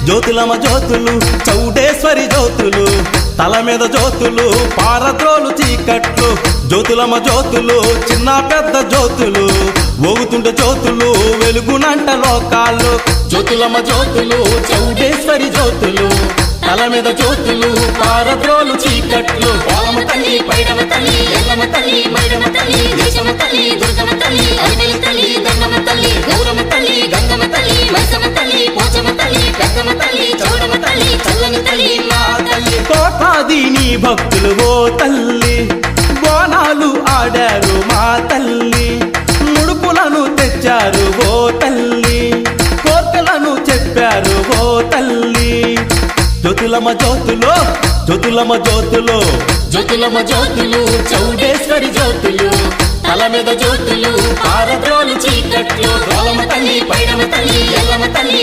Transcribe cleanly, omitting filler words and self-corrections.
జ్యోతులమ జ్యోతులు చౌడేశ్వరి జ్యోతులు తల మీద జ్యోతులు పారద్రోలు చీకట్లు జ్యోతులమ జ్యోతులు చిన్న పెద్ద జ్యోతులు మోగుతుండే జ్యోతులు వెలుగునంట లోకాలు జ్యోతులమ జ్యోతులు చౌడేశ్వరి జ్యోతులు తల మీద జ్యోతులు పారద్రోలు చీకట్లు పోలమ్మ తల్లి పైడమ్మ తల్లి ఎల్లమ్మ తల్లి మైడమ్మ తల్లి దేశమ్మ తల్లి దుర్గమ్మ తల్లి అరిమేల తల్లి గంగమ్మ తల్లి గౌరమ్మ తల్లి గంగమ్మ తల్లి మైసమ్మ తల్లి పోచమ్మ తల్లి పెద్దమ్మ తల్లి చౌడమ్మ తల్లి చల్లని తల్లి మా తల్లి కోటాది నీ భక్తులు ఓ తల్లి బోనాలు ఆడారు మా తల్లి ముడుపులను తెచ్చారు ఓ తల్లి కోర్కెలను చెప్పారు ఓ తల్లి జ్యోతులమ జ్యోతులు జ్యోతులమ జ్యోతులు జ్యోతులమ్మ జ్యోతులు చౌడేశ్వరి జ్యోతులు తల మీద జ్యోతులు పారద్రోలు చీకట్లు పోలమ్మ తల్లి పైడమ్మ తల్లి ఎల్లమ్మ తల్లి